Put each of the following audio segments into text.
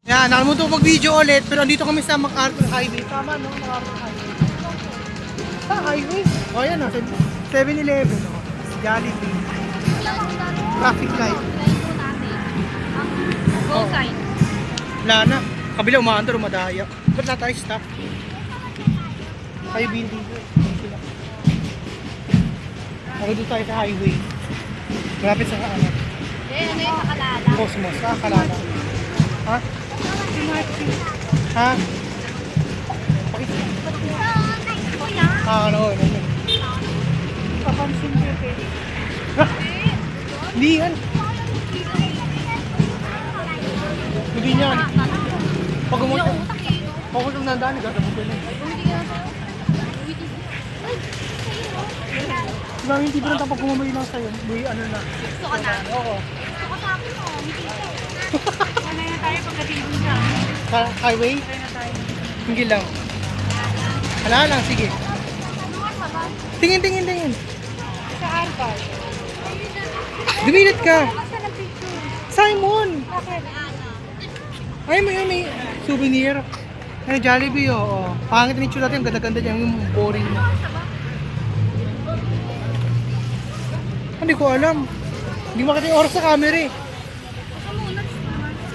Yan, nakalimutan ko mag-video ulit, pero andito kami sa MacArthur Highway. Tama, no? MacArthur Highway. Highway? O, yan, no? 7-Eleven, no? Jollibee. Traffic light. Go sign. Wala na. Kabila, umaandar, umadaya. Ba't na tayo stop? Kayo building ko. Okay, doon tayo sa highway. Malapit sa ano? Ano yung nakalala? Cosmos, Kalala. Ha? Ha? Ano? Papansin ko Hindi yan. Hindi yan. Pag umutok na daan, gagabot ko lang. Diba, hindi ba lang pag kumamay lang sa'yo? May ano na. Gusto ka na? Oo. Gusto ka sa akin mo. Ano na tayo pagdating dun sa Highway? Hindi lang. Wala lang, sige. Tingin. Sa Arbal. Dumilit ka. Saan ang picture? Simon! Bakit? Ay, may souvenir. Ay, Jollibee, oo. Pangit ni Chula natin, ganda-ganda niya, yung boring na. Hindi ko alam. Hindi makita yung oras sa camera eh.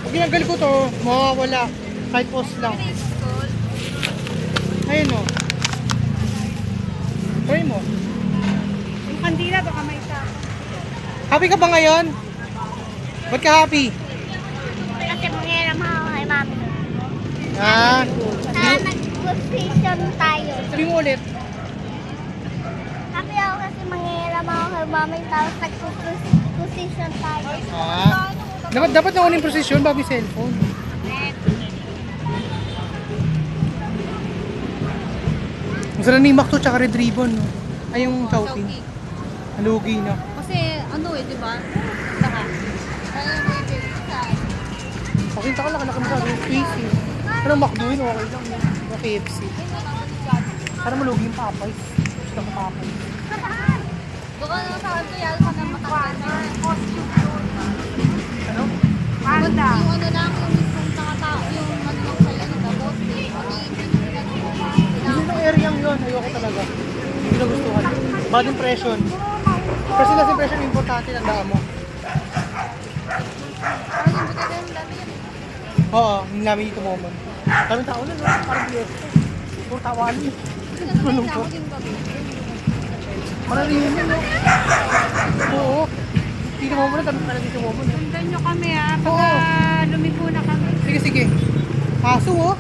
Pag ginanggal ko to, mawawala. Kahit post lang. Ayun o. Try mo. Yung kandila, baka may isa. Happy ka ba ngayon? Ba't ka happy? Kasi mangyayari mo kay mami. Ah, Nag-position tayo. sabi mo ulit. Happy ako kasi mangyayari mo kay mami. Tapos nag-position tayo. Ah, dapat na uling prosesyon bago yung cellphone. Ang sarap ni Mac to, tsaka Red Ribbon, no? Ay, yung Chowking. Halugi na. Kasi ano eh, di ba? Saka. Pakita ka lang, nakamukha yung space eh. Pero McDo yun, okay lang yun. Yung KFC. Para malugi yung Popeyes. Gusto ko Popeyes. Baka na sa kanto yan, sa namatakan na. Ano? Panda. Yung ano lang, yung mismong nakatao, yung ano lang sa'yo, nagabot. Gusto yung area yun, ayoko talaga. Hindi ko gustuhan. Bad impression. Kasi last impression, importante ng daan mo. Oo, yung namin dito moment. Kaming tao na, no? Parang fiesta. Puro tawanan yun. Malungkot. Parang reunion, no? Oo. Dito mo muna, dami pa na dito mo muna. Sundan nyo kami ha, Oo. pagka lumiko na kami. Sige. Aso, oh.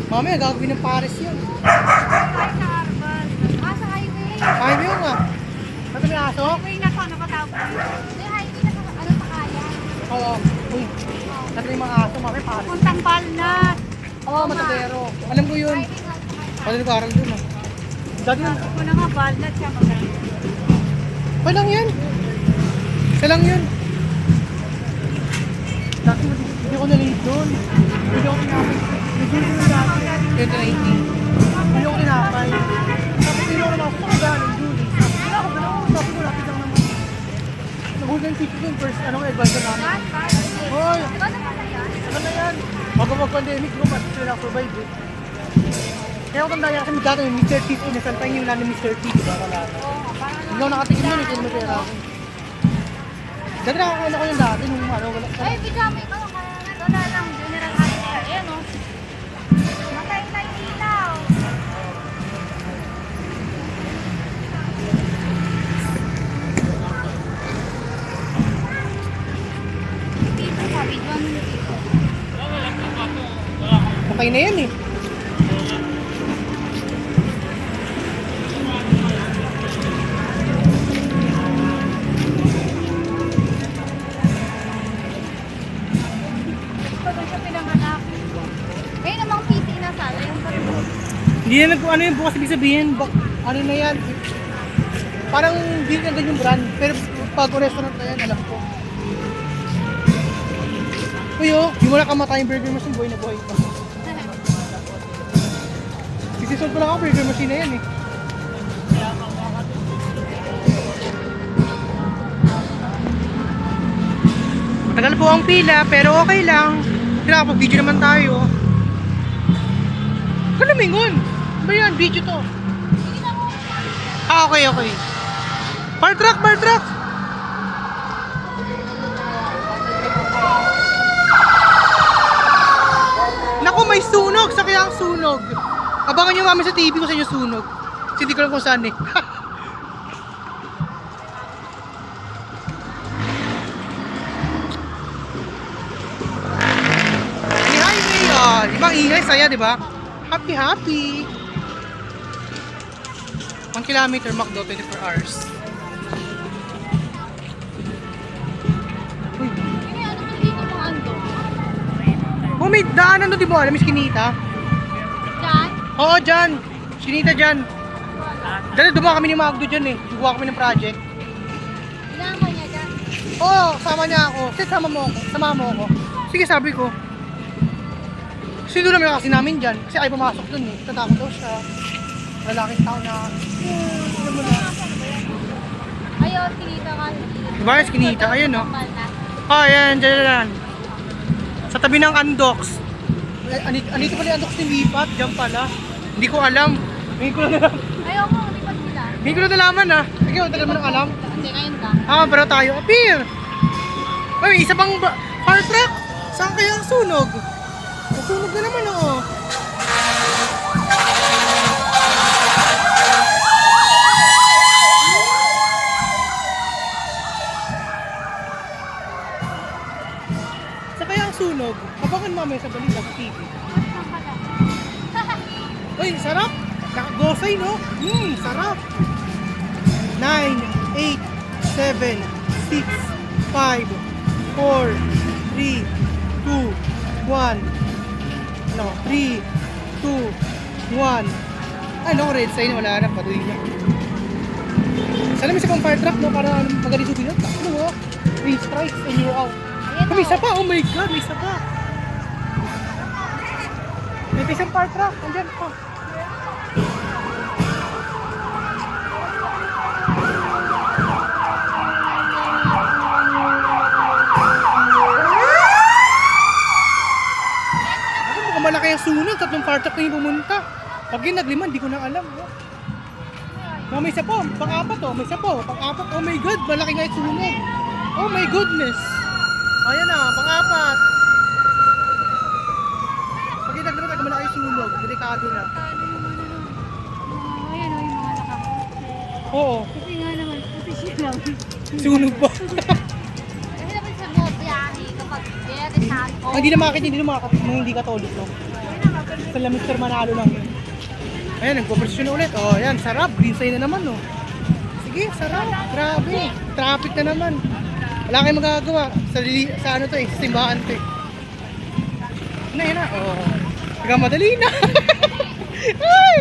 Mamaya, gagawin ng Paris yun. Tayo sa Arbal. Sa highway. Ay, yun nga. Ba't may aso? Highway na sa ano katawag? Hindi, highway na sa ano sa kaya. Oo. Uy. Ba't may mga aso, mamaya Paris. Puntang Palnas. Oo, Matadero. Alam ko yun. Pwede nag-aaral dun, ah. Dati na. Ako na nga, Palnas siya maganda. Pa lang yan. Isa lang yun. Dati hindi ako na-late doon. Hindi ako tinapay. Nag-gym ko yung dati. 2019. Hindi ako tinapay. Tapos hindi ako naman ako galing, Julie. Wala ako gano'n. Sabi ko, lapit lang naman. Nag-hold ng ticket yung first, advance na namin. Hoy! Ano na yan? Bago mag-pandemic, di ba, mas sila provide eh. Kaya ako tanda yan kasi dati yung Mr. T, inasaltayin yung wala ni Mr. T, di ba? Wala na. Hindi ako nakatikim nun, hindi mo pera ako. Dati nakakain ako yung dati nung ano, wala. Ay, pijama ka lang. Wala lang, general answer. Ayan o. Matay na yung ilaw. Dito sa video ano dito. Okay na yan eh. Pagod siya pinanganak. Ngayon namang PC na sana yung parang Hindi na ano yun bukas ibig sabihin, ano na yan. Parang hindi na ganyan yung brand, pero pag restaurant na yan, alam ko. Uy oh, yung wala kamatay yung burger machine, buhay na buhay pa. Sisisol pa lang ako, burger machine na yan eh. Matagal po ang pila, pero okay lang. Pinapag-video naman tayo. Kalamingon! Ba yan? Video to. Ah, okay, okay. Fire truck, fire truck! Naku, may sunog! Sa kaya ang sunog. Abangan nyo mami sa TV ko sa inyo sunog. Kasi hindi ko lang kung saan eh. Highway ah! Ibang ingay, saya, di ba? Happy, happy! 1 kilometer, Macdo, 24 hours. Uy. Hindi, ano ba dito mga ando? Oh, may daanan doon, di ba? Alam, Miss Kinita? Diyan? Oo, dyan. Kinita dyan. Dali, dumaan kami ni Magdo dyan eh. Gumawa kami ng project. Inama niya dyan. Oo, sama niya ako. Kasi sama mo ako. Sige, sabi ko. Kasi doon naman kasi namin dyan. Kasi ay pumasok doon eh. Tatakot daw siya. Lalaking tao na, alam mo na. Ayaw, kinita ka. Diba, Miss Kinita? Ayun no. Oh, ayan, dyan. Sa tabi ng Andox. Anito pala yung Andox ni Lipat. Diyan pala. Hindi ko alam. Hindi ko na alam. Ayaw ko, lipat sila. Hindi ko na nalaman ah. Ikaw, talaga mo nang alam. Hindi, ngayon ka. Ah, pero tayo. Appear! Ay, isa pang fire truck. Saan kaya ang sunog? Sunog na naman oo. Saan kaya ang sunog? Abangan mamaya sa balita sa TV. Uy, sarap! Nakagosay, no? Sarap! 9, 8, 7, 6, 5, 4, 3, 2, 1. Ano? 3, 2, 1. Ay, no, red sign. Wala na. Patuloy na. Sana may isa pang fire truck, no? Para magaling subinat. Ano mo? 3 strikes and you're out. Oh, may isa pa. Oh my God, may isa pa. May isang fire truck. Andyan pa. Malaki ang sunog, 3 fire truck na yung pumunta. Pag yung naglima, hindi ko na alam. No, may isa po, pang-apat oh, may isa po, pang-apat. Oh my God, malaki nga yung sunog. Oh my goodness. Ayan na, pang-apat. Pag yung naglima, malaki yung sunog, delikado na. Ayan o, yung mga nakakotse. Oo, Kasi nga naman, kasi siya lang. sunog pa. Kasi naman sa mo, biyahe kapag very sad. Hindi na makakit, hindi na makakit, hindi katulog no. Sa Mr. Manalo lang yun. Ayan, nagpo-presyon na ulit. Oh, ayan, sarap. Green sign na naman, no. Sige, sarap. Grabe. Traffic na naman. Wala kayong magagawa. Sa ano to eh, sa simbahan to eh. Yun na. Oh. Hanggang madali na. Ay!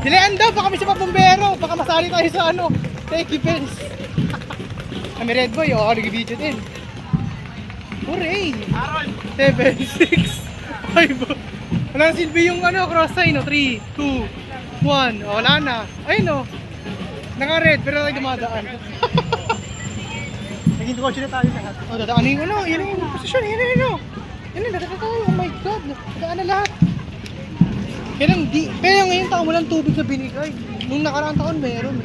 Dilaan daw, baka may sa pabumbero. Baka masali tayo sa ano, sa equipance. Kami Red Boy, oh, nag-video din. Hooray! 7, 6, 5. Wala na silbi yung ano, cross sign, no? 3, 2, 1. Oh, wala na. Ayun, no. Naka-red, pero tayo dumadaan. Naging kotse na tayo lahat. Oh, dadaan yung ano, yun yung posisyon, yun. Yun, dadaan tayo. Oh my God, dadaan na lahat. Pero ngayon taon walang tubig na binigay. Nung nakaraang taon meron.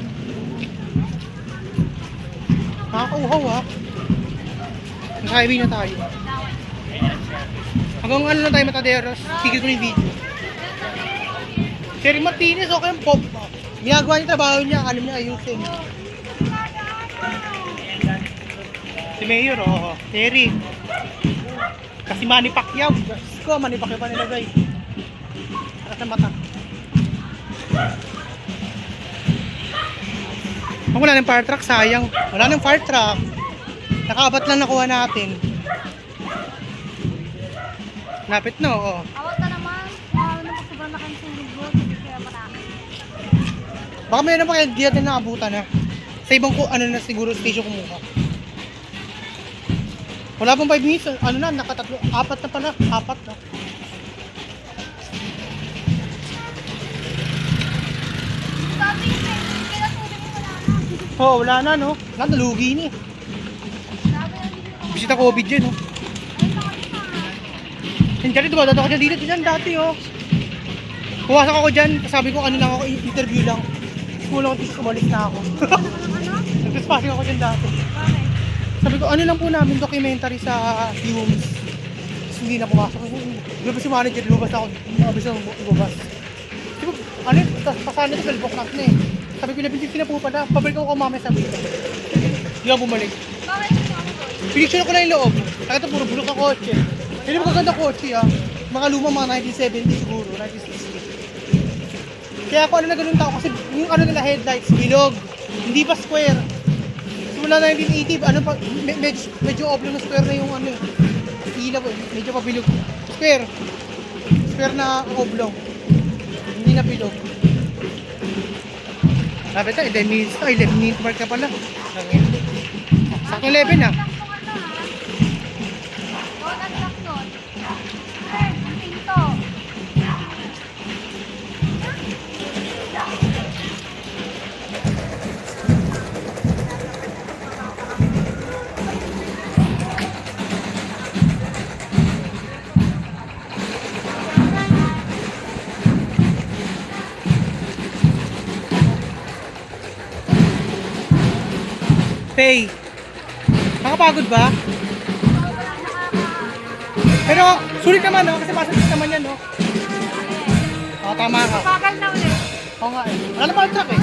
Nakakauhaw ha. Nasa highway na tayo. Hanggang ano na tayo Mataderos. Tigil ko na yung video. Sherry Martinez, okay yung pop. Ginagawa niya trabaho niya. Alam niya ayusin. Si Mayor, oh. Sherry. Kasi Manny Pacquiao. Diyos ko, Manny Pacquiao pa nilagay. Sa mata. Kung wala ng fire truck, sayang. Wala ng fire truck. Nakaabat lang nakuha natin. Lapit na, oo. Awat na naman. Sobrang laki ng sunog doon. Kaya marami. Baka mayroon pa kaya di natin nakabutan na. Sa ibang ano na siguro station kumuha. Wala pang 5 minutes. Ano na, nakatatlo. 4 na pala. 4 na. Sabi niya, kaya sunog mo wala na. Oo, wala na, no? Wala, nalugi ni. Sabi na dito ako. Bisita COVID dyan, no? Ay, nakita. Yan dyan, diba? Dato ako dyan dito, dyan dati, oh. Pumasok ako dyan, sabi ko, ano lang ako, interview lang. Kulang ako, umalis na ako. Ano? Nagpaspasing ako dyan dati. Bakit? Sabi ko, ano lang po namin, documentary sa Humes. Tapos hindi na pumasok. Lumabas si manager, lumabas ako. Lumabas ako, lumabas. Sabi ko, ano yun? Pasana ito, 12 o'clock na eh. Sabi ko, 11:50 na po pala. Pabalik ako mamaya sabi ko. Hindi ako bumalik. Bakit hindi ako doon? Pinicture ko na yung loob. Kaya ito, puro bulok na kotse. Hindi mo kaganda kotse ah. Mga lumang mga 1970 siguro, 1960. Kaya ako ano na ganun tao kasi yung ano nila headlights, bilog. Hindi pa square. Simula 1980, ano pa, medyo oblong na square na yung ano eh. Ilaw eh, medyo pa bilog. Square. Square na oblong. Hindi na bilog. Sabi tayo, 11 minutes to, 11 minutes mark ka pala. Sakto 11 ah. Pay. Nakapagod ba? Pero sulit naman no, kasi masalit naman yan no. Oo, tama ka. Bagal na ulit. Oo nga eh. Wala naman truck eh.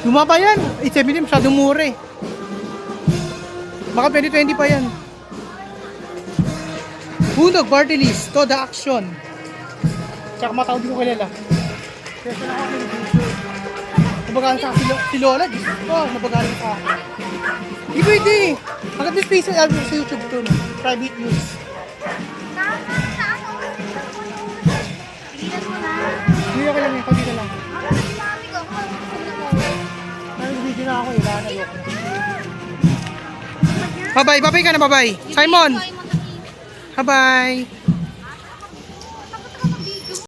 Lumaba yan. 870 masyadong mura eh. Baka 2020 pa yan. Bunog, party list, to the action. Tsaka matawag din ko kilala. Kaya saan ako nag-video. Nabagalan sa akin si Lola, Diyos ko, nabagalan sa akin. Hindi pwede. Hanggang this face sa YouTube to, no? Private use. Tigilan mo na. Hindi ako lang yun, kaunti na lang. Ako na dinami ko. Ako na Nag-video na ako, wala na yun. Bye-bye, bye-bye ka na, bye-bye. Simon! Bye-bye.